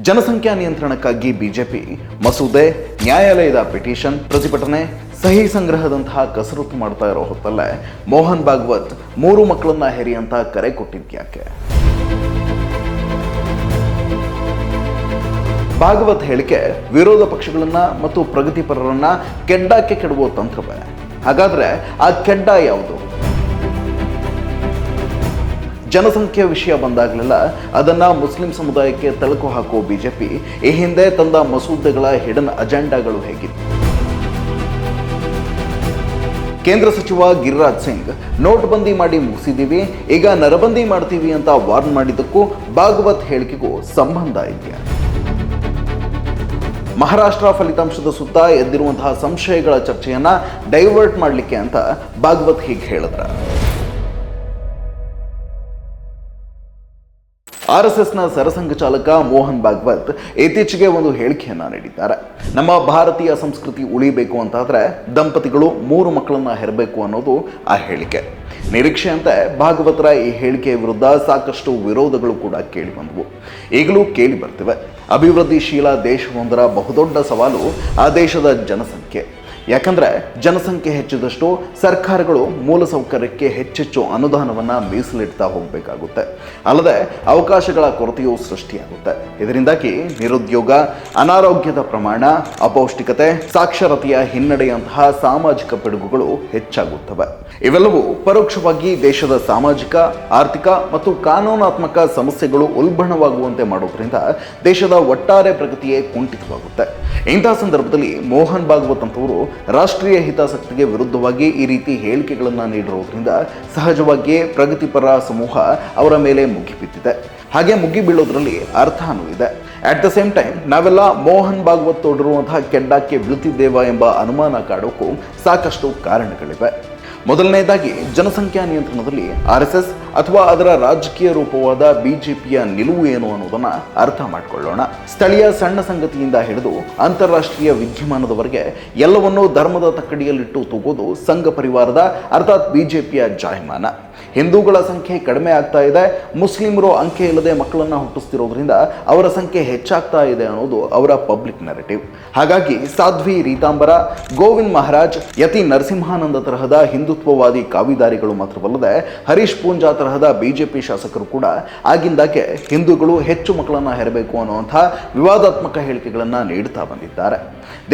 ಜನಸಂಖ್ಯಾ ನಿಯಂತ್ರಣಕ್ಕಾಗಿ ಬಿಜೆಪಿ ಮಸೂದೆ, ನ್ಯಾಯಾಲಯದ ಪಿಟಿಷನ್, ಪ್ರತಿಭಟನೆ, ಸಹಿ ಸಂಗ್ರಹದಂತಹ ಕಸರತ್ತು ಮಾಡ್ತಾ ಇರೋ ಹೊತ್ತಲ್ಲೇ ಮೋಹನ್ ಭಾಗವತ್ 3 ಮಕ್ಕಳನ್ನ ಹೆರಿ ಅಂತ ಕರೆ ಕೊಟ್ಟಿದ್ಯಾಕೆ? ಭಾಗವತ್ ಹೇಳಿಕೆ ವಿರೋಧ ಪಕ್ಷಗಳನ್ನ ಮತ್ತು ಪ್ರಗತಿಪರರನ್ನ ಕೆಡ್ಡಾಕ್ಕೆ ಕೆಡುವ ತಂತ್ರವೇ. ಹಾಗಾದ್ರೆ ಆ ಕೆಡ್ಡ ಯಾವುದು? ಜನಸಂಖ್ಯೆ ವಿಷಯ ಬಂದಾಗಲೆಲ್ಲ ಅದನ್ನ ಮುಸ್ಲಿಂ ಸಮುದಾಯಕ್ಕೆ ತಳಕು ಹಾಕುವ ಬಿಜೆಪಿ ಈ ಹಿಂದೆ ತಂದ ಮಸೂದೆಗಳ ಹಿಡನ್ ಅಜೆಂಡಾಗಳು ಹೇಗಿತ್ತು? ಕೇಂದ್ರ ಸಚಿವ ಗಿರಿರಾಜ್ ಸಿಂಗ್ ನೋಟ್ಬಂದಿ ಮಾಡಿ ಮುಗಿಸಿದ್ದೀವಿ, ಈಗ ನರಬಂದಿ ಮಾಡ್ತೀವಿ ಅಂತ ವಾರ್ನ್ ಮಾಡಿದ್ದಕ್ಕೂ ಭಾಗವತ್ ಹೇಳಿಕೆಗೂ ಸಂಬಂಧ ಇದೆಯಾ? ಮಹಾರಾಷ್ಟ್ರ ಫಲಿತಾಂಶದ ಸುತ್ತ ಎದ್ದಿರುವಂತಹ ಸಂಶಯಗಳ ಚರ್ಚೆಯನ್ನ ಡೈವರ್ಟ್ ಮಾಡಲಿಕ್ಕೆ ಅಂತ ಭಾಗವತ್ ಹೀಗೆ ಹೇಳಿದ್ರ. RSSನ ಸರಸಂಘ ಚಾಲಕ ಮೋಹನ್ ಭಾಗವತ್ ಇತ್ತೀಚೆಗೆ ಒಂದು ಹೇಳಿಕೆಯನ್ನ ನೀಡಿದ್ದಾರೆ. ನಮ್ಮ ಭಾರತೀಯ ಸಂಸ್ಕೃತಿ ಉಳಿಬೇಕು ಅಂತಾದ್ರೆ ದಂಪತಿಗಳು 3 ಮಕ್ಕಳನ್ನ ಹೆರಬೇಕು ಅನ್ನೋದು ಆ ಹೇಳಿಕೆ. ನಿರೀಕ್ಷೆಯಂತೆ ಭಾಗವತರ ಈ ಹೇಳಿಕೆಯ ವಿರುದ್ಧ ಸಾಕಷ್ಟು ವಿರೋಧಗಳು ಕೂಡ ಕೇಳಿ ಬಂದವು, ಈಗಲೂ ಕೇಳಿ ಬರ್ತಿವೆ. ಅಭಿವೃದ್ಧಿಶೀಲ ದೇಶವೊಂದರ ಬಹುದೊಡ್ಡ ಸವಾಲು ಆ ದೇಶದ ಜನಸಂಖ್ಯೆ. ಯಾಕಂದ್ರೆ ಜನಸಂಖ್ಯೆ ಹೆಚ್ಚಿದಷ್ಟು ಸರ್ಕಾರಗಳು ಮೂಲಸೌಕರ್ಯಕ್ಕೆ ಹೆಚ್ಚೆಚ್ಚು ಅನುದಾನವನ್ನ ಮೀಸಲಿಡ್ತಾ ಹೋಗಬೇಕಾಗುತ್ತೆ. ಅಲ್ಲದೆ ಅವಕಾಶಗಳ ಕೊರತೆಯೂ ಸೃಷ್ಟಿಯಾಗುತ್ತೆ. ಇದರಿಂದಾಗಿ ನಿರುದ್ಯೋಗ, ಅನಾರೋಗ್ಯದ ಪ್ರಮಾಣ, ಅಪೌಷ್ಟಿಕತೆ, ಸಾಕ್ಷರತೆಯ ಹಿನ್ನಡೆಯಂತಹ ಸಾಮಾಜಿಕ ಪಿಡುಗುಗಳು ಹೆಚ್ಚಾಗುತ್ತವೆ. ಇವೆಲ್ಲವೂ ಪರೋಕ್ಷವಾಗಿ ದೇಶದ ಸಾಮಾಜಿಕ, ಆರ್ಥಿಕ ಮತ್ತು ಕಾನೂನಾತ್ಮಕ ಸಮಸ್ಯೆಗಳು ಉಲ್ಬಣವಾಗುವಂತೆ ಮಾಡೋದ್ರಿಂದ ದೇಶದ ಒಟ್ಟಾರೆ ಪ್ರಗತಿಯೇ ಕುಂಠಿತವಾಗುತ್ತೆ. ಇಂತಹ ಸಂದರ್ಭದಲ್ಲಿ ಮೋಹನ್ ಭಾಗವತ್ ಅಂತವರು ರಾಷ್ಟ್ರೀಯ ಹಿತಾಸಕ್ತಿಗೆ ವಿರುದ್ಧವಾಗಿ ಈ ರೀತಿ ಹೇಳಿಕೆಗಳನ್ನು ನೀಡಿರೋದ್ರಿಂದ ಸಹಜವಾಗಿಯೇ ಪ್ರಗತಿಪರ ಸಮೂಹ ಅವರ ಮೇಲೆ ಮುಗಿಬಿದ್ದಿದೆ. ಹಾಗೆ ಮುಗಿ ಬೀಳೋದ್ರಲ್ಲಿ ಅರ್ಥನೂ ಇದೆ. ಅಟ್ ದ ಸೇಮ್ ಟೈಮ್ ನಾವೆಲ್ಲ ಮೋಹನ್ ಭಾಗವತ್ ತೋಡಿರುವಂತಹ ಕೆಡ್ಡಕ್ಕೆ ಬೀಳುತ್ತಿದ್ದೇವಾ ಎಂಬ ಅನುಮಾನ ಕಾಡೋಕ್ಕೂ ಸಾಕಷ್ಟು ಕಾರಣಗಳಿವೆ. ಮೊದಲನೇದಾಗಿ ಜನಸಂಖ್ಯಾ ನಿಯಂತ್ರಣದಲ್ಲಿ RSS ಅಥವಾ ಅದರ ರಾಜಕೀಯ ರೂಪವಾದ ಬಿಜೆಪಿಯ ನಿಲುವು ಏನು ಅನ್ನೋದನ್ನ ಅರ್ಥ ಮಾಡಿಕೊಳ್ಳೋಣ. ಸ್ಥಳೀಯ ಸಣ್ಣ ಸಂಗತಿಯಿಂದ ಹಿಡಿದು ಅಂತಾರಾಷ್ಟ್ರೀಯ ವಿದ್ಯಮಾನದವರೆಗೆ ಎಲ್ಲವನ್ನೂ ಧರ್ಮದ ತಕ್ಕಡಿಯಲ್ಲಿಟ್ಟು ತೂಗೋದು ಸಂಘ ಪರಿವಾರದ ಅರ್ಥಾತ್ ಬಿಜೆಪಿಯ ಜಾಯಮಾನ. ಹಿಂದೂಗಳ ಸಂಖ್ಯೆ ಕಡಿಮೆ ಆಗ್ತಾ ಇದೆ, ಮುಸ್ಲಿಮರು ಅಂಕೆ ಇಲ್ಲದೆ ಮಕ್ಕಳನ್ನ ಹುಟ್ಟಿಸ್ತಿರೋದ್ರಿಂದ ಅವರ ಸಂಖ್ಯೆ ಹೆಚ್ಚಾಗ್ತಾ ಇದೆ ಅನ್ನೋದು ಅವರ ಪಬ್ಲಿಕ್ ನರೇಟಿವ್. ಹಾಗಾಗಿ ಸಾಧ್ವಿ ರೀತಾಂಬರ, ಗೋವಿಂದ್ ಮಹಾರಾಜ್, ಯತಿ ನರಸಿಂಹಾನಂದ ತರಹದ ಹಿಂದುತ್ವವಾದಿ ಕಾವಿದಾರಿಗಳು ಮಾತ್ರವಲ್ಲದೆ ಹರೀಶ್ ಪೂಂಜಾ ತರಹದ ಬಿಜೆಪಿ ಶಾಸಕರು ಕೂಡ ಆಗಿಂದಾಗೆ ಹಿಂದೂಗಳು ಹೆಚ್ಚು ಮಕ್ಕಳನ್ನ ಹೆರಬೇಕು ಅನ್ನುವಂಥ ವಿವಾದಾತ್ಮಕ ಹೇಳಿಕೆಗಳನ್ನ ನೀಡುತ್ತಾ ಬಂದಿದ್ದಾರೆ.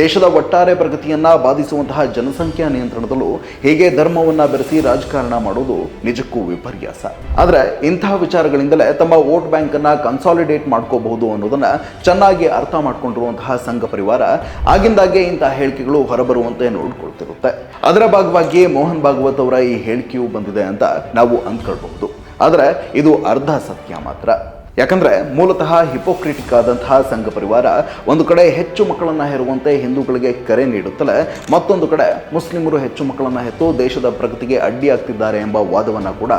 ದೇಶದ ಒಟ್ಟಾರೆ ಪ್ರಗತಿಯನ್ನ ಬಾಧಿಸುವಂತಹ ಜನಸಂಖ್ಯಾ ನಿಯಂತ್ರಣದಲ್ಲೂ ಹೀಗೆ ಧರ್ಮವನ್ನ ಬೆರೆಸಿ ರಾಜಕಾರಣ ಮಾಡೋದು ನಿಜಕ್ಕೂ ವಿಪರ್ಯಾಸ. ಆದ್ರೆ ಇಂತಹ ವಿಚಾರಗಳಿಂದಲೇ ತಮ್ಮ ವೋಟ್ ಬ್ಯಾಂಕ್ ಅನ್ನ ಕನ್ಸಾಲಿಡೇಟ್ ಮಾಡ್ಕೋಬಹುದು ಅನ್ನೋದನ್ನ ಚೆನ್ನಾಗಿ ಅರ್ಥ ಮಾಡ್ಕೊಂಡಿರುವಂತಹ ಸಂಘ ಪರಿವಾರ ಆಗಿಂದಾಗೆ ಇಂತಹ ಹೇಳಿಕೆಗಳು ಹೊರಬರುವಂತೆ ನೋಡ್ಕೊಳ್ತಿರುತ್ತೆ. ಅದರ ಭಾಗವಾಗಿ ಮೋಹನ್ ಭಾಗವತ್ ಅವರ ಈ ಹೇಳಿಕೆಯೂ ಬಂದಿದೆ ಅಂತ ನಾವು ಅಂದ್ಕೊಳ್ಬಹುದು. ಆದ್ರೆ ಇದು ಅರ್ಧ ಸತ್ಯ ಮಾತ್ರ. ಯಾಕಂದ್ರೆ ಮೂಲತಃ ಹಿಪೋಕ್ರಿಟಿಕ್ ಆದಂತಹ ಸಂಘ ಪರಿವಾರ ಒಂದು ಕಡೆ ಹೆಚ್ಚು ಮಕ್ಕಳನ್ನ ಹೆರುವಂತೆ ಹಿಂದೂಗಳಿಗೆ ಕರೆ ನೀಡುತ್ತಲೇ ಮತ್ತೊಂದು ಕಡೆ ಮುಸ್ಲಿಮರು ಹೆಚ್ಚು ಮಕ್ಕಳನ್ನ ಹೆತ್ತು ದೇಶದ ಪ್ರಗತಿಗೆ ಅಡ್ಡಿಯಾಗ್ತಿದ್ದಾರೆ ಎಂಬ ವಾದವನ್ನ ಕೂಡ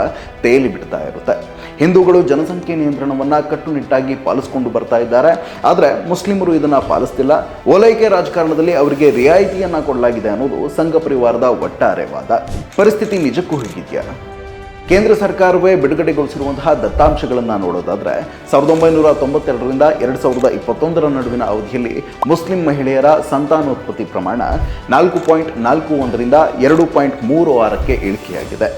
ತೇಲಿ ಬಿಡ್ತಾ ಇರುತ್ತೆ. ಹಿಂದೂಗಳು ಜನಸಂಖ್ಯೆ ನಿಯಂತ್ರಣವನ್ನ ಕಟ್ಟುನಿಟ್ಟಾಗಿ ಪಾಲಿಸಿಕೊಂಡು ಬರ್ತಾ ಇದ್ದಾರೆ, ಆದ್ರೆ ಮುಸ್ಲಿಮರು ಇದನ್ನ ಪಾಲಿಸ್ತಿಲ್ಲ. ಓಲೈಕೆ ರಾಜಕಾರಣದಲ್ಲಿ ಅವರಿಗೆ ರಿಯಾಯಿತಿಯನ್ನ ಕೊಡಲಾಗಿದೆ ಅನ್ನೋದು ಸಂಘ ಪರಿವಾರದ ಒಟ್ಟಾರೆ ವಾದ. ಪರಿಸ್ಥಿತಿ ನಿಜಕ್ಕೂ ಹೀಗಿದೆಯಾ? ಕೇಂದ್ರ ಸರ್ಕಾರವೇ ಬಿಡುಗಡೆಗೊಳಿಸಿರುವಂತಹ ದತ್ತಾಂಶಗಳನ್ನು ನೋಡೋದಾದ್ರೆ 1992ರಿಂದ 2021 ನಡುವಿನ ಅವಧಿಯಲ್ಲಿ ಮುಸ್ಲಿಂ ಮಹಿಳೆಯರ ಸಂತಾನೋತ್ಪತ್ತಿ ಪ್ರಮಾಣ 4.41ರಿಂದ 2.36ಕ್ಕೆ ಇಳಿಕೆಯಾಗಿದೆ.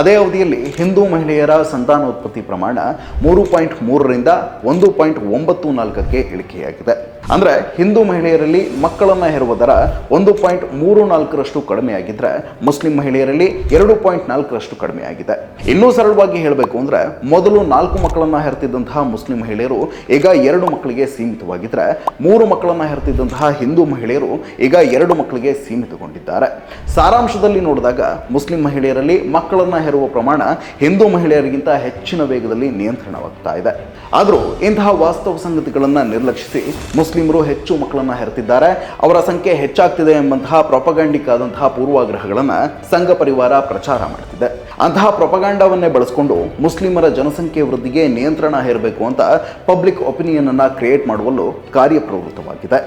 ಅದೇ ಅವಧಿಯಲ್ಲಿ ಹಿಂದೂ ಮಹಿಳೆಯರ ಸಂತಾನೋತ್ಪತ್ತಿ ಪ್ರಮಾಣ 3.3ರಿಂದ 1.94ಕ್ಕೆ ಇಳಿಕೆಯಾಗಿದೆ. ಅಂದ್ರೆ ಹಿಂದೂ ಮಹಿಳೆಯರಲ್ಲಿ ಮಕ್ಕಳನ್ನ ಹೆರುವ ದರ 1.34ರಷ್ಟು ಕಡಿಮೆಯಾಗಿದ್ರೆ ಮುಸ್ಲಿಂ ಮಹಿಳೆಯರಲ್ಲಿ 2.4ರಷ್ಟು ಕಡಿಮೆಯಾಗಿದೆ. ಇನ್ನೂ ಸರಳವಾಗಿ ಹೇಳಬೇಕು ಅಂದ್ರೆ ಮೊದಲು 4 ಮಕ್ಕಳನ್ನ ಹೆರ್ತಿದ್ದಂತಹ ಮುಸ್ಲಿಂ ಮಹಿಳೆಯರು ಈಗ 2 ಮಕ್ಕಳಿಗೆ ಸೀಮಿತವಾಗಿದ್ರೆ 3 ಮಕ್ಕಳನ್ನ ಹೆರ್ತಿದ್ದಂತಹ ಹಿಂದೂ ಮಹಿಳೆಯರು ಈಗ 2 ಮಕ್ಕಳಿಗೆ ಸೀಮಿತಗೊಂಡಿದ್ದಾರೆ. ಸಾರಾಂಶದಲ್ಲಿ ನೋಡಿದಾಗ ಮುಸ್ಲಿಂ ಮಹಿಳೆಯರಲ್ಲಿ ಮಕ್ಕಳನ್ನ ಹೆರುವ ಪ್ರಮಾಣ ಹಿಂದೂ ಮಹಿಳೆಯರಿಗಿಂತ ಹೆಚ್ಚಿನ ವೇಗದಲ್ಲಿ ನಿಯಂತ್ರಣವಾಗ್ತಾ ಇದೆ. ಆದರೂ ಇಂತಹ ವಾಸ್ತವ ಸಂಗತಿಗಳನ್ನ ನಿರ್ಲಕ್ಷಿಸಿ ಮುಸ್ಲಿಮರು ಹೆಚ್ಚು ಮಕ್ಕಳನ್ನ ಹೆರ್ತಿದ್ದಾರೆ, ಅವರ ಸಂಖ್ಯೆ ಹೆಚ್ಚಾಗ್ತಿದೆ ಎಂಬಂತಹ ಪ್ರೊಪಗಂಡಿಕ್ ಆದಂತಹ ಪೂರ್ವಾಗ್ರಹಗಳನ್ನ ಸಂಘ ಪರಿವಾರ ಪ್ರಚಾರ ಮಾಡ್ತಿದೆ. ಅಂತಹ ಪ್ರೊಪಗಾಂಡವನ್ನೇ ಬಳಸಿಕೊಂಡು ಮುಸ್ಲಿಮರ ಜನಸಂಖ್ಯೆ ವೃದ್ಧಿಗೆ ನಿಯಂತ್ರಣ ಹೇರಬೇಕು ಅಂತ ಪಬ್ಲಿಕ್ ಒಪಿನಿಯನ್ ಅನ್ನ ಕ್ರಿಯೇಟ್ ಮಾಡುವಲ್ಲೂ ಕಾರ್ಯಪ್ರವೃತ್ತವಾಗಿದೆ.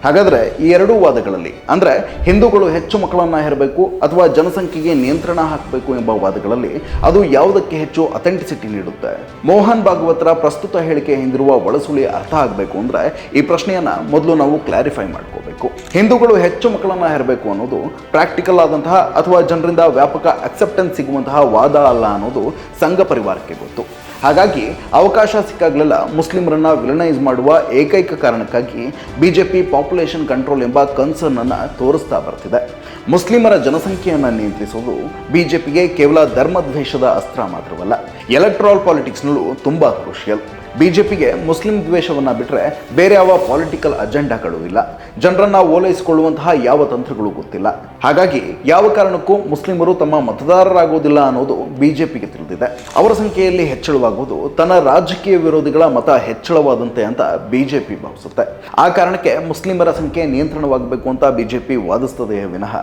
ಹಾಗಾದ್ರೆ ಈ ಎರಡೂ ವಾದಗಳಲ್ಲಿ ಅಂದ್ರೆ ಹಿಂದೂಗಳು ಹೆಚ್ಚು ಮಕ್ಕಳನ್ನ ಹೆರಬೇಕು ಅಥವಾ ಜನಸಂಖ್ಯೆಗೆ ನಿಯಂತ್ರಣ ಹಾಕಬೇಕು ಎಂಬ ವಾದಗಳಲ್ಲಿ ಅದು ಯಾವುದಕ್ಕೆ ಹೆಚ್ಚು ಅಥೆಂಟಿಸಿಟಿ ನೀಡುತ್ತೆ? ಮೋಹನ್ ಭಾಗವತರ ಪ್ರಸ್ತುತ ಹೇಳಿಕೆ ಹಿಂದಿರುವ ಒಳಸುಳಿ ಅರ್ಥ ಆಗಬೇಕು ಅಂದ್ರೆ ಈ ಪ್ರಶ್ನೆಯನ್ನ ಮೊದಲು ನಾವು ಕ್ಲಾರಿಫೈ ಮಾಡ್ಕೋಬೇಕು. ಹಿಂದೂಗಳು ಹೆಚ್ಚು ಮಕ್ಕಳನ್ನ ಹೆರಬೇಕು ಅನ್ನೋದು ಪ್ರಾಕ್ಟಿಕಲ್ ಆದಂತಹ ಅಥವಾ ಜನರಿಂದ ವ್ಯಾಪಕ ಅಕ್ಸೆಪ್ಟೆನ್ಸ್ ಸಿಗುವಂತಹ ವಾದ ಅಲ್ಲ ಅನ್ನೋದು ಸಂಘ ಪರಿವಾರಕ್ಕೆ ಗೊತ್ತು. ಹಾಗಾಗಿ ಅವಕಾಶ ಸಿಕ್ಕಾಗಲೆಲ್ಲ ಮುಸ್ಲಿಮರನ್ನ ವಿಲನೈಸ್ ಮಾಡುವ ಏಕೈಕ ಕಾರಣಕ್ಕಾಗಿ ಬಿಜೆಪಿ ಪಾಪ್ಯುಲೇಷನ್ ಕಂಟ್ರೋಲ್ ಎಂಬ ಕನ್ಸರ್ನ್ ಅನ್ನ ತೋರಿಸ್ತಾ ಬರ್ತಿದೆ. ಮುಸ್ಲಿಮರ ಜನಸಂಖ್ಯೆಯನ್ನು ನಿಯಂತ್ರಿಸುವುದು ಬಿಜೆಪಿಗೆ ಕೇವಲ ಧರ್ಮದ್ವೇಷದ ಅಸ್ತ್ರ ಮಾತ್ರವಲ್ಲ, ಎಲೆಕ್ಟ್ರಾಲ್ ಪಾಲಿಟಿಕ್ಸ್ನಲ್ಲೂ ತುಂಬಾ ಕ್ರೂಷಿಯಲ್. ಬಿಜೆಪಿಗೆ ಮುಸ್ಲಿಂ ದ್ವೇಷವನ್ನ ಬಿಟ್ಟರೆ ಬೇರೆ ಯಾವ ಪಾಲಿಟಿಕಲ್ ಅಜೆಂಡಾಗಳು ಇಲ್ಲ. ಜನರನ್ನ ಓಲೈಸಿಕೊಳ್ಳುವಂತಹ ಯಾವ ತಂತ್ರಗಳು ಗೊತ್ತಿಲ್ಲ. ಹಾಗಾಗಿ ಯಾವ ಕಾರಣಕ್ಕೂ ಮುಸ್ಲಿಮರು ತಮ್ಮ ಮತದಾರರಾಗುವುದಿಲ್ಲ ಅನ್ನೋದು ಬಿಜೆಪಿಗೆ ತಿಳಿದಿದೆ. ಅವರ ಸಂಖ್ಯೆಯಲ್ಲಿ ಹೆಚ್ಚಳವಾಗುವುದು ತನ್ನ ರಾಜಕೀಯ ವಿರೋಧಿಗಳ ಮತ ಹೆಚ್ಚಳವಾದಂತೆ ಅಂತ ಬಿಜೆಪಿ ಭಾವಿಸುತ್ತೆ. ಆ ಕಾರಣಕ್ಕೆ ಮುಸ್ಲಿಮರ ಸಂಖ್ಯೆ ನಿಯಂತ್ರಣವಾಗಬೇಕು ಅಂತ ಬಿಜೆಪಿ ವಾದಿಸುತ್ತದೆ ವಿನಃ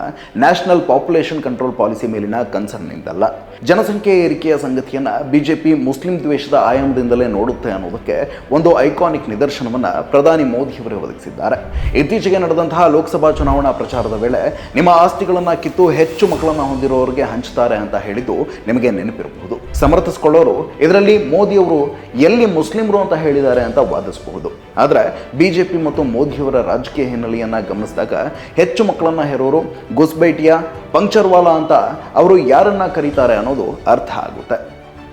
ನ್ಯಾಷನಲ್ ಪಾಪ್ಯುಲೇಷನ್ ಕಂಟ್ರೋಲ್ ಪಾಲಿಸಿ ಮೇಲಿನ ಕನ್ಸರ್ನ್ ನಿಂದಲ್ಲ. ಜನಸಂಖ್ಯೆ ಏರಿಕೆಯ ಸಂಗತಿಯನ್ನ ಬಿಜೆಪಿ ಮುಸ್ಲಿಂ ದ್ವೇಷದ ಆಯಾಮದಿಂದಲೇ ನೋಡುತ್ತೆ ಅನ್ನೋದಕ್ಕೆ ಒಂದು ಐಕಾನಿಕ್ ನಿದರ್ಶನವನ್ನ ಪ್ರಧಾನಿ ಮೋದಿಯವರೇ ಒದಗಿಸಿದ್ದಾರೆ. ಇತ್ತೀಚೆಗೆ ನಡೆದಂತಹ ಲೋಕಸಭಾ ಚುನಾವಣಾ ಪ್ರಚಾರದ ವೇಳೆ ನಿಮ್ಮ ಆಸ್ತಿಗಳನ್ನ ಕಿತ್ತು ಹೆಚ್ಚು ಮಕ್ಕಳನ್ನ ಹೊಂದಿರುವವರಿಗೆ ಹಂಚುತ್ತಾರೆ ಅಂತ ಹೇಳಿದ್ದು ನಿಮಗೆ ನೆನಪಿರಬಹುದು. ಸಮರ್ಥಿಸಿಕೊಳ್ಳೋರು ಇದರಲ್ಲಿ ಮೋದಿಯವರು ಎಲ್ಲಿ ಮುಸ್ಲಿಮರು ಅಂತ ಹೇಳಿದ್ದಾರೆ ಅಂತ ವಾದಿಸಬಹುದು. ಆದರೆ ಬಿಜೆಪಿ ಮತ್ತು ಮೋದಿಯವರ ರಾಜಕೀಯ ಹಿನ್ನೆಲೆಯನ್ನ ಗಮನಿಸಿದಾಗ ಹೆಚ್ಚು ಮಕ್ಕಳನ್ನ ಹೆರೋರು ಗುಸ್ಬೈಟಿಯಾ ಪಂಕ್ಚರ್ವಾಲಾ ಅಂತ ಅವರು ಯಾರನ್ನ ಕರೀತಾರೆ ಅನ್ನೋದು ಅರ್ಥ ಆಗುತ್ತೆ.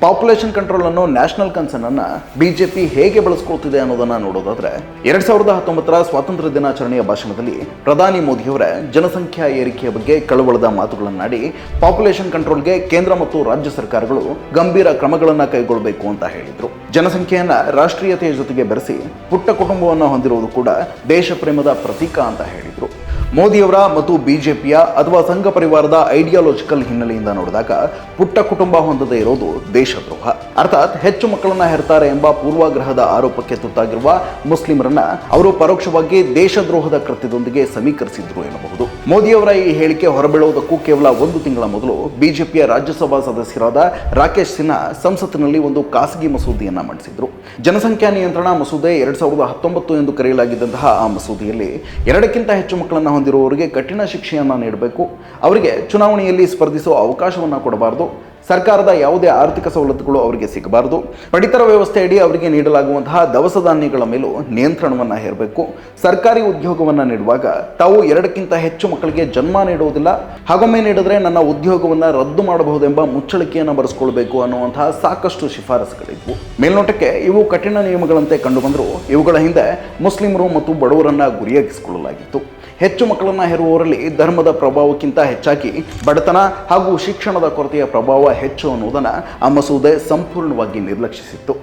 ಪಾಪ್ಯುಲೇಷನ್ ಕಂಟ್ರೋಲ್ ಅನ್ನೋ ನ್ಯಾಷನಲ್ ಕನ್ಸರ್ನ್ ಅನ್ನ ಬಿಜೆಪಿ ಹೇಗೆ ಬಳಸ್ಕೊಳ್ತಿದೆ ಅನ್ನೋದನ್ನ ನೋಡೋದಾದ್ರೆ 2019ರ ಸ್ವಾತಂತ್ರ್ಯ ದಿನಾಚರಣೆಯ ಭಾಷಣದಲ್ಲಿ ಪ್ರಧಾನಿ ಮೋದಿಯವರ ಜನಸಂಖ್ಯಾ ಏರಿಕೆಯ ಬಗ್ಗೆ ಕಳವಳದ ಮಾತುಗಳನ್ನಾಡಿ ಪಾಪ್ಯುಲೇಷನ್ ಕಂಟ್ರೋಲ್ಗೆ ಕೇಂದ್ರ ಮತ್ತು ರಾಜ್ಯ ಸರ್ಕಾರಗಳು ಗಂಭೀರ ಕ್ರಮಗಳನ್ನು ಕೈಗೊಳ್ಳಬೇಕು ಅಂತ ಹೇಳಿದ್ರು. ಜನಸಂಖ್ಯೆಯನ್ನ ರಾಷ್ಟ್ರೀಯತೆಯ ಜೊತೆಗೆ ಬೆರೆಸಿ ಪುಟ್ಟ ಕುಟುಂಬವನ್ನು ಹೊಂದಿರುವುದು ಕೂಡ ದೇಶ ಪ್ರೇಮದ ಪ್ರತೀಕ ಅಂತ ಹೇಳಿದ್ರು. ಮೋದಿಯವರ ಮತ್ತು ಬಿಜೆಪಿಯ ಅಥವಾ ಸಂಘ ಪರಿವಾರದ ಐಡಿಯಾಲಜಿಕಲ್ ಹಿನ್ನೆಲೆಯಿಂದ ನೋಡಿದಾಗ ಪುಟ್ಟ ಕುಟುಂಬ ಹೊಂದದೇ ಇರೋದು ದೇಶದ್ರೋಹ. ಅರ್ಥಾತ್ ಹೆಚ್ಚು ಮಕ್ಕಳನ್ನ ಹೆರ್ತಾರೆ ಎಂಬ ಪೂರ್ವಾಗ್ರಹದ ಆರೋಪಕ್ಕೆ ತುತ್ತಾಗಿರುವ ಮುಸ್ಲಿಮರನ್ನ ಅವರು ಪರೋಕ್ಷವಾಗಿ ದೇಶದ್ರೋಹದ ಕೃತ್ಯದೊಂದಿಗೆ ಸಮೀಕರಿಸಿದ್ರು ಎನ್ನಬಹುದು. ಮೋದಿಯವರ ಈ ಹೇಳಿಕೆ ಹೊರಬೀಳುವುದಕ್ಕೂ ಕೇವಲ 1 ತಿಂಗಳ ಮೊದಲು ಬಿಜೆಪಿಯ ರಾಜ್ಯಸಭಾ ಸದಸ್ಯರಾದ ರಾಕೇಶ್ ಸಿನ್ಹಾ ಸಂಸತ್ತಿನಲ್ಲಿ ಒಂದು ಖಾಸಗಿ ಮಸೂದೆಯನ್ನ ಮಂಡಿಸಿದ್ರು. ಜನಸಂಖ್ಯಾ ನಿಯಂತ್ರಣ ಮಸೂದೆ 2019 ಎಂದು ಕರೆಯಲಾಗಿದ್ದಂತಹ ಆ ಮಸೂದೆಯಲ್ಲಿ 2ಕ್ಕಿಂತ ಹೆಚ್ಚು ಮಕ್ಕಳನ್ನ ಹೊಂದಿರುವವರಿಗೆ ಕಠಿಣ ಶಿಕ್ಷೆಯನ್ನ ನೀಡಬೇಕು, ಅವರಿಗೆ ಚುನಾವಣೆಯಲ್ಲಿ ಸ್ಪರ್ಧಿಸುವ ಅವಕಾಶವನ್ನ ಕೊಡಬಾರದು, ಸರ್ಕಾರದ ಯಾವುದೇ ಆರ್ಥಿಕ ಸವಲತ್ತುಗಳು ಅವರಿಗೆ ಸಿಗಬಾರದು, ಪಡಿತರ ವ್ಯವಸ್ಥೆಯಡಿ ಅವರಿಗೆ ನೀಡಲಾಗುವಂತಹ ದವಸ ಧಾನ್ಯಗಳ ಮೇಲೂ ನಿಯಂತ್ರಣವನ್ನ ಹೇರಬೇಕು, ಸರ್ಕಾರಿ ಉದ್ಯೋಗವನ್ನ ನೀಡುವಾಗ ತಾವು 2ಕ್ಕಿಂತ ಹೆಚ್ಚು ಮಕ್ಕಳಿಗೆ ಜನ್ಮ ನೀಡುವುದಿಲ್ಲ, ಹಾಗೊಮ್ಮೆ ನೀಡಿದ್ರೆ ನನ್ನ ಉದ್ಯೋಗವನ್ನ ರದ್ದು ಮಾಡಬಹುದೆಂಬ ಮುಚ್ಚಳಿಕೆಯನ್ನು ಬರೆಸಿಕೊಳ್ಬೇಕು ಅನ್ನುವಂತಹ ಸಾಕಷ್ಟು ಶಿಫಾರಸುಗಳಿದ್ವು. ಮೇಲ್ನೋಟಕ್ಕೆ ಇವು ಕಠಿಣ ನಿಯಮಗಳಂತೆ ಕಂಡುಬಂದರೂ ಇವುಗಳ ಹಿಂದೆ ಮುಸ್ಲಿಮರು ಮತ್ತು ಬಡವರನ್ನ ಗುರಿಯಾಗಿಸಿಕೊಳ್ಳಲಾಗಿತ್ತು. ಹೆಚ್ಚು ಮಕ್ಕಳನ್ನ ಹೆರುವವರಲ್ಲಿ ಧರ್ಮದ ಪ್ರಭಾವಕ್ಕಿಂತ ಹೆಚ್ಚಾಗಿ ಬಡತನ ಹಾಗೂ ಶಿಕ್ಷಣದ ಕೊರತೆಯ ಪ್ರಭಾವ ಹೆಚ್ಚು ಅನ್ನುವುದನ್ನು ಆ ಮಸೂದೆ ಸಂಪೂರ್ಣವಾಗಿ ನಿರ್ಲಕ್ಷಿಸಿತ್ತು.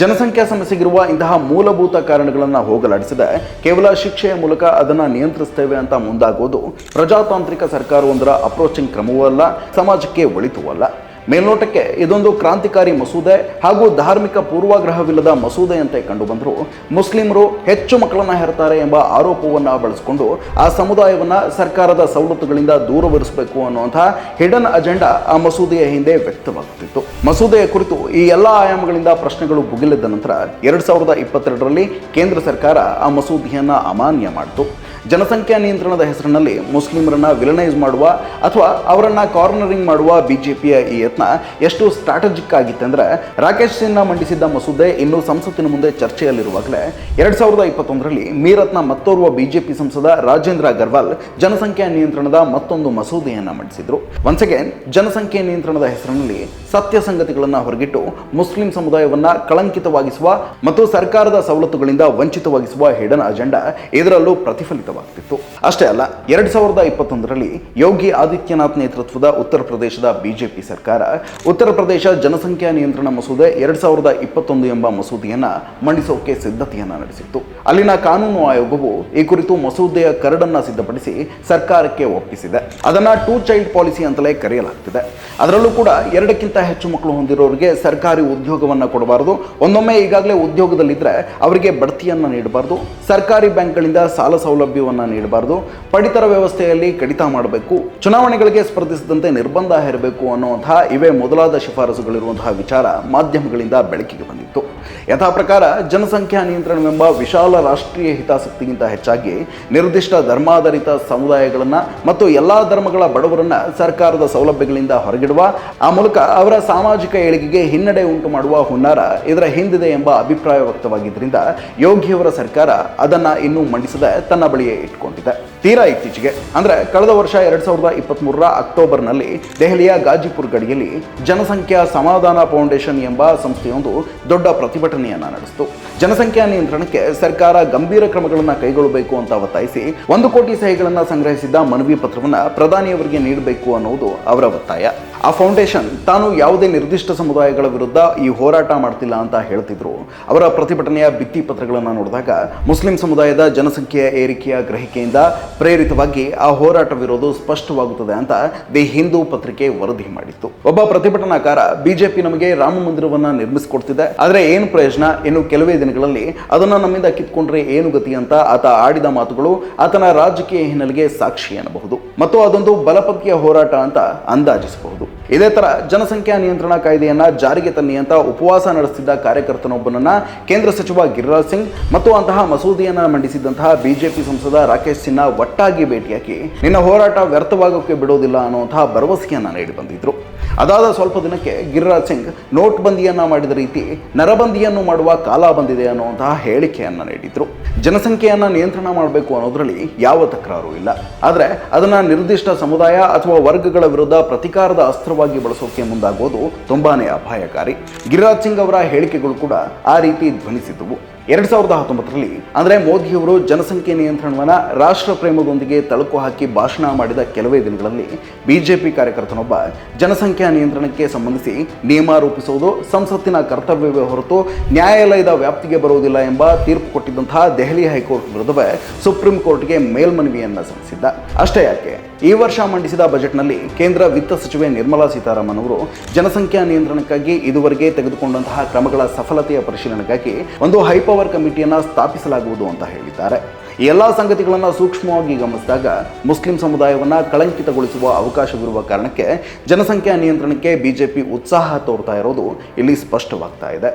ಜನಸಂಖ್ಯಾ ಸಮಸ್ಯೆಗಿರುವ ಇಂತಹ ಮೂಲಭೂತ ಕಾರಣಗಳನ್ನು ಹೋಗಲಾಡಿಸಿದ ಕೇವಲ ಶಿಕ್ಷೆಯ ಮೂಲಕ ಅದನ್ನು ನಿಯಂತ್ರಿಸ್ತೇವೆ ಅಂತ ಮುಂದಾಗೋದು ಪ್ರಜಾತಾಂತ್ರಿಕ ಸರ್ಕಾರವೊಂದರ ಅಪ್ರೋಚಿಂಗ್ ಕ್ರಮವೂ ಅಲ್ಲ, ಸಮಾಜಕ್ಕೆ ಒಳಿತೂ ಅಲ್ಲ. ಮೇಲ್ನೋಟಕ್ಕೆ ಇದೊಂದು ಕ್ರಾಂತಿಕಾರಿ ಮಸೂದೆ ಹಾಗೂ ಧಾರ್ಮಿಕ ಪೂರ್ವಾಗ್ರಹವಿಲ್ಲದ ಮಸೂದೆಯಂತೆ ಕಂಡುಬಂದರೂ ಮುಸ್ಲಿಮರು ಹೆಚ್ಚು ಮಕ್ಕಳನ್ನ ಹೆರ್ತಾರೆ ಎಂಬ ಆರೋಪವನ್ನು ಬಳಸಿಕೊಂಡು ಆ ಸಮುದಾಯವನ್ನ ಸರ್ಕಾರದ ಸವಲತ್ತುಗಳಿಂದ ದೂರವಿರಿಸಬೇಕು ಅನ್ನುವಂತಹ ಹಿಡನ್ ಅಜೆಂಡಾ ಆ ಮಸೂದೆಯ ಹಿಂದೆ ವ್ಯಕ್ತವಾಗುತ್ತಿತ್ತು. ಮಸೂದೆಯ ಕುರಿತು ಈ ಎಲ್ಲ ಆಯಾಮಗಳಿಂದ ಪ್ರಶ್ನೆಗಳು ಭುಗಿಲಿದ್ದ ನಂತರ 2022ರಲ್ಲಿ ಕೇಂದ್ರ ಸರ್ಕಾರ ಆ ಮಸೂದೆಯನ್ನ ಅಮಾನ್ಯ ಮಾಡಿತು. ಜನಸಂಖ್ಯಾ ನಿಯಂತ್ರಣದ ಹೆಸರಿನಲ್ಲಿ ಮುಸ್ಲಿಮರನ್ನ ವಿಲನೈಸ್ ಮಾಡುವ ಅಥವಾ ಅವರನ್ನ ಕಾರ್ನರಿಂಗ್ ಮಾಡುವ ಬಿಜೆಪಿಯ ಈ ಯತ್ನ ಎಷ್ಟು ಸ್ಟ್ರಾಟಜಿಕ್ ಆಗಿತ್ತೆಂದ್ರೆ ರಾಕೇಶ್ ಸಿನ್ಹಾ ಮಂಡಿಸಿದ್ದ ಮಸೂದೆ ಇನ್ನೂ ಸಂಸತ್ತಿನ ಮುಂದೆ ಚರ್ಚೆಯಲ್ಲಿರುವಾಗಲೇ 2021ರಲ್ಲಿ ಮೀರತ್ನ ಮತ್ತೋರ್ವ ಬಿಜೆಪಿ ಸಂಸದ ರಾಜೇಂದ್ರ ಅಗರ್ವಾಲ್ ಜನಸಂಖ್ಯಾ ನಿಯಂತ್ರಣದ ಮತ್ತೊಂದು ಮಸೂದೆಯನ್ನ ಮಂಡಿಸಿದ್ರು. ಒನ್ಸ್ ಅಗೇನ್ ಜನಸಂಖ್ಯೆ ನಿಯಂತ್ರಣದ ಹೆಸರಿನಲ್ಲಿ ಸತ್ಯ ಸಂಗತಿಗಳನ್ನ ಹೊರಗಿಟ್ಟು ಮುಸ್ಲಿಂ ಸಮುದಾಯವನ್ನ ಕಳಂಕಿತವಾಗಿಸುವ ಮತ್ತು ಸರ್ಕಾರದ ಸವಲತ್ತುಗಳಿಂದ ವಂಚಿತವಾಗಿಸುವ ಹಿಡನ್ ಅಜೆಂಡಾ ಇದರಲ್ಲೂ ಪ್ರತಿಫಲಿತವಾಗ್ತಿತ್ತು. ಅಷ್ಟೇ ಅಲ್ಲ, 2021ರಲ್ಲಿ ಯೋಗಿ ಆದಿತ್ಯನಾಥ್ ನೇತೃತ್ವದ ಉತ್ತರ ಪ್ರದೇಶದ ಬಿಜೆಪಿ ಸರ್ಕಾರ ಉತ್ತರ ಪ್ರದೇಶ ಜನಸಂಖ್ಯಾ ನಿಯಂತ್ರಣ ಮಸೂದೆ 2021 ಎಂಬ ಮಸೂದೆಯನ್ನ ಮಂಡಿಸೋಕೆ ಸಿದ್ಧತೆಯನ್ನ ನಡೆಸಿತ್ತು. ಅಲ್ಲಿನ ಕಾನೂನು ಆಯೋಗವು ಈ ಕುರಿತು ಮಸೂದೆಯ ಕರಡನ್ನ ಸಿದ್ಧಪಡಿಸಿ ಸರ್ಕಾರಕ್ಕೆ ಒಪ್ಪಿಸಿದೆ. ಅದನ್ನ 2 ಚೈಲ್ಡ್ ಪಾಲಿಸಿ ಅಂತಲೇ ಕರೆಯಲಾಗ್ತಿದೆ. ಅದರಲ್ಲೂ ಕೂಡ 2ಕ್ಕಿಂತ ಹೆಚ್ಚು ಮಕ್ಕಳು ಹೊಂದಿರೋರಿಗೆ ಸರ್ಕಾರಿ ಉದ್ಯೋಗವನ್ನ ಕೊಡಬಾರದು, ಒಂದೊಮ್ಮೆ ಈಗಾಗಲೇ ಉದ್ಯೋಗದಲ್ಲಿದ್ದರೆ ಅವರಿಗೆ ಬಡ್ತಿಯನ್ನ ನೀಡಬಾರದು, ಸರ್ಕಾರಿ ಬ್ಯಾಂಕ್ಗಳಿಂದ ಸಾಲ ಸೌಲಭ್ಯವನ್ನ ನೀಡಬಾರದು, ಪಡಿತರ ವ್ಯವಸ್ಥೆಯಲ್ಲಿ ಕಡಿತ ಮಾಡಬೇಕು, ಚುನಾವಣೆಗಳಿಗೆ ಸ್ಪರ್ಧಿಸದಂತೆ ನಿರ್ಬಂಧ ಹೇರಬೇಕು ಅನ್ನುವಂತಹ ಇವೇ ಮೊದಲಾದ ಶಿಫಾರಸುಗಳಿರುವಂತಹ ವಿಚಾರ ಮಾಧ್ಯಮಗಳಿಂದ ಬೆಳಕಿಗೆ ಬಂದಿತ್ತು. ಯಥಾ ಪ್ರಕಾರ ಜನಸಂಖ್ಯಾ ನಿಯಂತ್ರಣವೆಂಬ ವಿಶಾಲ ರಾಷ್ಟ್ರೀಯ ಹಿತಾಸಕ್ತಿಗಿಂತ ಹೆಚ್ಚಾಗಿ ನಿರ್ದಿಷ್ಟ ಧರ್ಮಾಧಾರಿತ ಸಮುದಾಯಗಳನ್ನು ಮತ್ತು ಎಲ್ಲಾ ಧರ್ಮಗಳ ಬಡವರನ್ನ ಸರ್ಕಾರದ ಸೌಲಭ್ಯಗಳಿಂದ ಹೊರಗಿಡುವ, ಆ ಮೂಲಕ ಅವರ ಸಾಮಾಜಿಕ ಏಳಿಗೆಗೆ ಹಿನ್ನಡೆ ಉಂಟು ಮಾಡುವ ಹುನ್ನಾರ ಇದರ ಹಿಂದಿದೆ ಎಂಬ ಅಭಿಪ್ರಾಯ ವ್ಯಕ್ತವಾಗಿದ್ದರಿಂದ ಯೋಗಿಯವರ ಸರ್ಕಾರ ಅದನ್ನ ಇನ್ನೂ ಮಂಡಿಸದೆ ತನ್ನ ಬಳಿಯೇ ಇಟ್ಕೊಂಡಿದೆ. ತೀರಾ ಇತ್ತೀಚೆಗೆ ಅಂದ್ರೆ ಕಳೆದ ವರ್ಷ 2023ರ ಅಕ್ಟೋಬರ್ನಲ್ಲಿ ದೆಹಲಿಯ ಗಾಜಿಪುರ್ ಗಡಿಯಲ್ಲಿ ಜನಸಂಖ್ಯಾ ಸಮಾಧಾನ ಫೌಂಡೇಶನ್ ಎಂಬ ಸಂಸ್ಥೆಯೊಂದು ದೊಡ್ಡ ಪ್ರತಿಭಟನೆಯನ್ನ ನಡೆಸಿತು. ಜನಸಂಖ್ಯಾ ನಿಯಂತ್ರಣಕ್ಕೆ ಸರ್ಕಾರ ಗಂಭೀರ ಕ್ರಮಗಳನ್ನು ಕೈಗೊಳ್ಳಬೇಕು ಅಂತ ಒತ್ತಾಯಿಸಿ 1 ಕೋಟಿ ಸಹಿಗಳನ್ನು ಸಂಗ್ರಹಿಸಿದ್ದ ಮನವಿ ಪತ್ರವನ್ನು ಪ್ರಧಾನಿಯವರಿಗೆ ನೀಡಬೇಕು ಅನ್ನುವುದು ಅವರ ಒತ್ತಾಯ. ಆ ಫೌಂಡೇಶನ್ ತಾನು ಯಾವುದೇ ನಿರ್ದಿಷ್ಟ ಸಮುದಾಯಗಳ ವಿರುದ್ಧ ಈ ಹೋರಾಟ ಮಾಡ್ತಿಲ್ಲ ಅಂತ ಹೇಳ್ತಿದ್ರು. ಅವರ ಪ್ರತಿಭಟನೆಯ ಭಿತ್ತಿ ಪತ್ರಗಳನ್ನು ನೋಡಿದಾಗ ಮುಸ್ಲಿಂ ಸಮುದಾಯದ ಜನಸಂಖ್ಯೆಯ ಏರಿಕೆಯ ಗ್ರಹಿಕೆಯಿಂದ ಪ್ರೇರಿತವಾಗಿ ಆ ಹೋರಾಟವಿರೋದು ಸ್ಪಷ್ಟವಾಗುತ್ತದೆ ಅಂತ ದಿ ಹಿಂದೂ ಪತ್ರಿಕೆ ವರದಿ ಮಾಡಿತ್ತು. ಒಬ್ಬ ಪ್ರತಿಭಟನಾಕಾರ ಬಿಜೆಪಿ ನಮಗೆ ರಾಮ ಮಂದಿರವನ್ನ ನಿರ್ಮಿಸಿಕೊಡ್ತಿದೆ, ಆದ್ರೆ ಏನು ಪ್ರಯೋಜನ, ಇನ್ನು ಕೆಲವೇ ದಿನಗಳಲ್ಲಿ ಅದನ್ನ ನಮ್ಮಿಂದ ಕಿತ್ಕೊಂಡ್ರೆ ಏನು ಗತಿ ಅಂತ ಆತ ಆಡಿದ ಮಾತುಗಳು ಆತನ ರಾಜಕೀಯ ಹಿನ್ನೆಲೆಗೆ ಸಾಕ್ಷಿ ಎನ್ನಬಹುದು ಮತ್ತು ಅದೊಂದು ಬಲಪಂಥೀಯ ಹೋರಾಟ ಅಂತ ಅಂದಾಜಿಸಬಹುದು. ಇದೇ ತರ ಜನಸಂಖ್ಯಾ ನಿಯಂತ್ರಣ ಕಾಯ್ದೆಯನ್ನ ಜಾರಿಗೆ ತನ್ನಿ ಅಂತ ಉಪವಾಸ ನಡೆಸುತ್ತಿದ್ದ ಕಾರ್ಯಕರ್ತನೊಬ್ಬನನ್ನ ಕೇಂದ್ರ ಸಚಿವ ಗಿರಿರಾಜ್ ಸಿಂಗ್ ಮತ್ತು ಅಂತಹ ಮಸೂದೆಯನ್ನ ಮಂಡಿಸಿದಂತಹ ಬಿಜೆಪಿ ಸಂಸದ ರಾಕೇಶ್ ಸಿನ್ಹಾ ಒಟ್ಟಾಗಿ ಭೇಟಿಯಾಗಿ ನಿನ್ನ ಹೋರಾಟ ವ್ಯರ್ಥವಾಗೋಕೆ ಬಿಡೋದಿಲ್ಲ ಅನ್ನುವಂತಹ ಭರವಸೆಯನ್ನ ನೀಡಿ ಬಂದಿದ್ರು. ಅದಾದ ಸ್ವಲ್ಪ ದಿನಕ್ಕೆ ಗಿರಿರಾಜ್ ಸಿಂಗ್ ನೋಟ್ ಬಂದಿಯನ್ನ ಮಾಡಿದ ರೀತಿ ನರಬಂದಿಯನ್ನು ಮಾಡುವ ಕಾಲ ಬಂದಿದೆ ಅನ್ನುವಂತಹ ಹೇಳಿಕೆಯನ್ನ ನೀಡಿದ್ರು. ಜನಸಂಖ್ಯೆಯನ್ನ ನಿಯಂತ್ರಣ ಮಾಡಬೇಕು ಅನ್ನೋದ್ರಲ್ಲಿ ಯಾವ ತಕರಾರು ಇಲ್ಲ, ಆದರೆ ಅದನ್ನ ನಿರ್ದಿಷ್ಟ ಸಮುದಾಯ ಅಥವಾ ವರ್ಗಗಳ ವಿರುದ್ಧ ಪ್ರತಿಕಾರದ ಅಸ್ತ್ರವಾಗಿ ಬಳಸೋಕೆ ಮುಂದಾಗೋದು ತುಂಬಾನೇ ಅಪಾಯಕಾರಿ. ಗಿರಿರಾಜ್ ಸಿಂಗ್ ಅವರ ಹೇಳಿಕೆಗಳು ಕೂಡ ಆ ರೀತಿ ಧ್ವನಿಸಿದ್ದವು. 2019ರಲ್ಲಿ ಅಂದ್ರೆ ಮೋದಿಯವರು ಜನಸಂಖ್ಯೆ ನಿಯಂತ್ರಣವನ್ನ ರಾಷ್ಟ್ರ ಪ್ರೇಮದೊಂದಿಗೆ ತಳುಕು ಹಾಕಿ ಭಾಷಣ ಮಾಡಿದ ಕೆಲವೇ ದಿನಗಳಲ್ಲಿ ಬಿಜೆಪಿ ಕಾರ್ಯಕರ್ತನೊಬ್ಬ ಜನಸಂಖ್ಯಾ ನಿಯಂತ್ರಣಕ್ಕೆ ಸಂಬಂಧಿಸಿ ನಿಯಮ ರೂಪಿಸುವುದು ಸಂಸತ್ತಿನ ಕರ್ತವ್ಯವೇ ಹೊರತು ನ್ಯಾಯಾಲಯದ ವ್ಯಾಪ್ತಿಗೆ ಬರುವುದಿಲ್ಲ ಎಂಬ ತೀರ್ಪು ಕೊಟ್ಟಿದ್ದಂತಹ ದೆಹಲಿ ಹೈಕೋರ್ಟ್ ವಿರುದ್ಧವೇ ಸುಪ್ರೀಂ ಕೋರ್ಟ್ಗೆ ಮೇಲ್ಮನವಿಯನ್ನ ಸಲ್ಲಿಸಿದ್ದ. ಅಷ್ಟೇ ಯಾಕೆ, ಈ ವರ್ಷ ಮಂಡಿಸಿದ ಬಜೆಟ್ನಲ್ಲಿ ಕೇಂದ್ರ ವಿತ್ತ ಸಚಿವೆ ನಿರ್ಮಲಾ ಸೀತಾರಾಮನ್ ಅವರು ಜನಸಂಖ್ಯಾ ನಿಯಂತ್ರಣಕ್ಕಾಗಿ ಇದುವರೆಗೆ ತೆಗೆದುಕೊಂಡಂತಹ ಕ್ರಮಗಳ ಸಫಲತೆಯ ಪರಿಶೀಲನೆಗಾಗಿ ಒಂದು ಹೈಪವರ್ ಕಮಿಟಿಯನ್ನ ಸ್ಥಾಪಿಸಲಾಗುವುದು ಅಂತ ಹೇಳಿದ್ದಾರೆ. ಈ ಎಲ್ಲ ಸಂಗತಿಗಳನ್ನು ಸೂಕ್ಷ್ಮವಾಗಿ ಗಮನಿಸಿದಾಗ ಮುಸ್ಲಿಂ ಸಮುದಾಯವನ್ನ ಕಳಂಕಿತಗೊಳಿಸುವ ಅವಕಾಶವಿರುವ ಕಾರಣಕ್ಕೆ ಜನಸಂಖ್ಯಾ ನಿಯಂತ್ರಣಕ್ಕೆ ಬಿಜೆಪಿ ಉತ್ಸಾಹ ತೋರ್ತಾ ಇರೋದು ಇಲ್ಲಿ ಸ್ಪಷ್ಟವಾಗ್ತಾ ಇದೆ.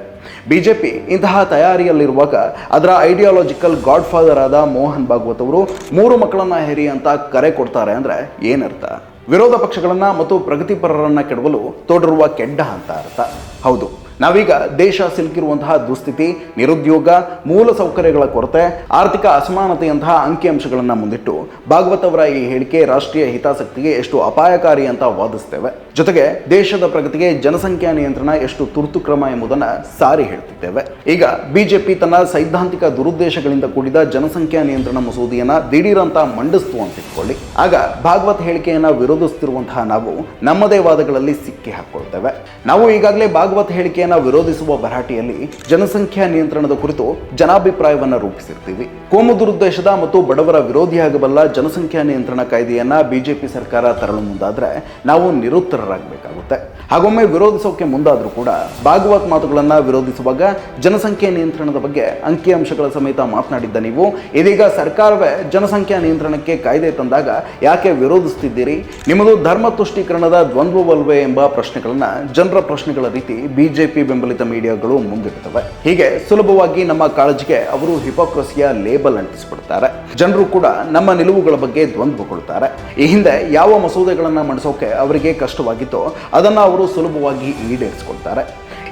ಬಿಜೆಪಿ ಇಂತಹ ತಯಾರಿಯಲ್ಲಿರುವಾಗ ಅದರ ಐಡಿಯಾಲಜಿಕಲ್ ಗಾಡ್ ಫಾದರ್ ಆದ ಮೋಹನ್ ಭಾಗವತ್ ಅವರು 3 ಮಕ್ಕಳನ್ನ ಹೆರಿ ಅಂತ ಕರೆ ಕೊಡ್ತಾರೆ ಅಂದ್ರೆ ಏನರ್ಥ? ವಿರೋಧ ಪಕ್ಷಗಳನ್ನ ಮತ್ತು ಪ್ರಗತಿಪರರನ್ನ ಕೆಡವಲು ತೋಡಿರುವ ಕೆಡ್ಡ ಅಂತ ಅರ್ಥ. ಹೌದು, ನಾವೀಗ ದೇಶ ಸಿಲುಕಿರುವಂತಹ ದುಸ್ಥಿತಿ, ನಿರುದ್ಯೋಗ, ಮೂಲ ಸೌಕರ್ಯಗಳ ಕೊರತೆ, ಆರ್ಥಿಕ ಅಸಮಾನತೆಯಂತಹ ಅಂಕಿಅಂಶಗಳನ್ನು ಮುಂದಿಟ್ಟು ಭಾಗವತ್ ಅವರ ಈ ಹೇಳಿಕೆ ರಾಷ್ಟ್ರೀಯ ಹಿತಾಸಕ್ತಿಗೆ ಎಷ್ಟು ಅಪಾಯಕಾರಿ ಅಂತ ವಾದಿಸ್ತೇವೆ. ಜೊತೆಗೆ ದೇಶದ ಪ್ರಗತಿಗೆ ಜನಸಂಖ್ಯಾ ನಿಯಂತ್ರಣ ಎಷ್ಟು ತುರ್ತು ಕ್ರಮ ಎಂಬುದನ್ನು ಸಾರಿ ಹೇಳ್ತಿದ್ದೇವೆ. ಈಗ ಬಿಜೆಪಿ ತನ್ನ ಸೈದ್ಧಾಂತಿಕ ದುರುದ್ದೇಶಗಳಿಂದ ಕೂಡಿದ ಜನಸಂಖ್ಯಾ ನಿಯಂತ್ರಣ ಮಸೂದೆಯನ್ನ ದಿಢೀರಂತ ಮಂಡಿಸ್ತು ಅಂತ ಇಟ್ಕೊಳ್ಳಿ. ಆಗ ಭಾಗವತ್ ಹೇಳಿಕೆಯನ್ನ ವಿರೋಧಿಸುತ್ತಿರುವಂತಹ ನಾವು ನಮ್ಮದೇ ವಾದಗಳಲ್ಲಿ ಸಿಕ್ಕಿ ಹಾಕೊಳ್ತೇವೆ. ನಾವು ಈಗಾಗಲೇ ಭಾಗವತ್ ಹೇಳಿಕೆ ವಿರೋಧಿಸುವ ಭರಾಟೆಯಲ್ಲಿ ಜನಸಂಖ್ಯಾ ನಿಯಂತ್ರಣದ ಕುರಿತು ಜನಾಭಿಪ್ರಾಯವನ್ನ ರೂಪಿಸಿರ್ತೀವಿ. ಕೋಮು ದುರುದ್ದೇಶದ ಮತ್ತು ಬಡವರ ವಿರೋಧಿಯಾಗಬಲ್ಲ ಜನಸಂಖ್ಯಾ ನಿಯಂತ್ರಣ ಕಾಯ್ದೆಯನ್ನ ಬಿಜೆಪಿ ಸರ್ಕಾರ ತರಲು ಮುಂದಾದ್ರೆ ನಾವು ನಿರುತ್ತರರಾಗಬೇಕಾಗುತ್ತೆ. ಹಾಗೊಮ್ಮೆ ವಿರೋಧಿಸೋಕೆ ಮುಂದಾದ್ರೂ ಕೂಡ ಭಾಗವತ್ ಮಾತುಗಳನ್ನ ವಿರೋಧಿಸುವಾಗ ಜನಸಂಖ್ಯೆ ನಿಯಂತ್ರಣದ ಬಗ್ಗೆ ಅಂಕಿಅಂಶಗಳ ಸಮೇತ ಮಾತನಾಡಿದ್ದ ನೀವು ಇದೀಗ ಸರ್ಕಾರವೇ ಜನಸಂಖ್ಯಾ ನಿಯಂತ್ರಣಕ್ಕೆ ಕಾಯ್ದೆ ತಂದಾಗ ಯಾಕೆ ವಿರೋಧಿಸುತ್ತಿದ್ದೀರಿ? ನಿಮ್ಮದು ಧರ್ಮ ತುಷ್ಟೀಕರಣದ ದ್ವಂದ್ವವಲ್ವೇ ಎಂಬ ಪ್ರಶ್ನೆಗಳನ್ನ ಜನರ ಪ್ರಶ್ನೆಗಳ ರೀತಿ ಬಿಜೆಪಿ ಬೆಂಬಲಿತ ಮೀಡಿಯಾಗಳು ಮುಂದಿಡುತ್ತವೆ. ಹೀಗೆ ಸುಲಭವಾಗಿ ನಮ್ಮ ಕಾಳಜಿಗೆ ಅವರು ಹಿಪೋಕ್ರಸಿಯ ಲೇಬಲ್ ಅಂಟಿಸಿಬಿಡ್ತಾರೆ. ಜನರು ಕೂಡ ನಮ್ಮ ನಿಲುವುಗಳ ಬಗ್ಗೆ ದ್ವಂದ್ವಗೊಳ್ಳುತ್ತಾರೆ. ಈ ಹಿಂದೆ ಯಾವ ಮಸೂದೆಗಳನ್ನ ಮಂಡಿಸೋಕೆ ಅವರಿಗೆ ಕಷ್ಟವಾಗಿತ್ತೋ ಅದನ್ನ ಅವರು ಸುಲಭವಾಗಿ ಈಡೇರಿಸಿಕೊಳ್ತಾರೆ.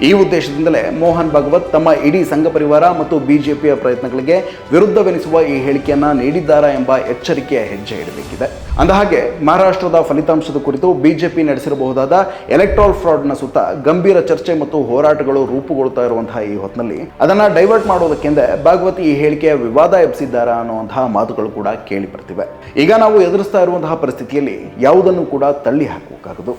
ಈ ಉದ್ದೇಶದಿಂದಲೇ ಮೋಹನ್ ಭಾಗವತ್ ತಮ್ಮ ಇಡೀ ಸಂಘ ಪರಿವಾರ ಮತ್ತು ಬಿಜೆಪಿಯ ಪ್ರಯತ್ನಗಳಿಗೆ ವಿರುದ್ಧವೆನಿಸುವ ಈ ಹೇಳಿಕೆಯನ್ನ ನೀಡಿದ್ದಾರಾ ಎಂಬ ಎಚ್ಚರಿಕೆಯ ಹೆಜ್ಜೆ ಇಡಬೇಕಿದೆ. ಅಂದಹಾಗೆ ಮಹಾರಾಷ್ಟ್ರದ ಫಲಿತಾಂಶದ ಕುರಿತು ಬಿಜೆಪಿ ನಡೆಸಿರಬಹುದಾದ ಎಲೆಕ್ಟ್ರಾಲ್ ಫ್ರಾಡ್ನ ಸುತ್ತ ಗಂಭೀರ ಚರ್ಚೆ ಮತ್ತು ಹೋರಾಟಗಳು ರೂಪುಗೊಳ್ಳುತ್ತಾ ಇರುವಂತಹ ಈ ಹೊತ್ತಿನಲ್ಲಿ ಅದನ್ನ ಡೈವರ್ಟ್ ಮಾಡೋದಕ್ಕೆಂದೇ ಭಾಗವತ್ ಈ ಹೇಳಿಕೆಯ ವಿವಾದ ಎಬ್ಬಿಸಿದ್ದಾರಾ ಅನ್ನುವಂತಹ ಮಾತುಗಳು ಕೂಡ ಕೇಳಿ ಬರ್ತಿವೆ. ಈಗ ನಾವು ಎದುರಿಸ್ತಾ ಇರುವಂತಹ ಪರಿಸ್ಥಿತಿಯಲ್ಲಿ ಯಾವುದನ್ನು ಕೂಡ ತಳ್ಳಿ ಹಾಕಬೇಕಾಗದು.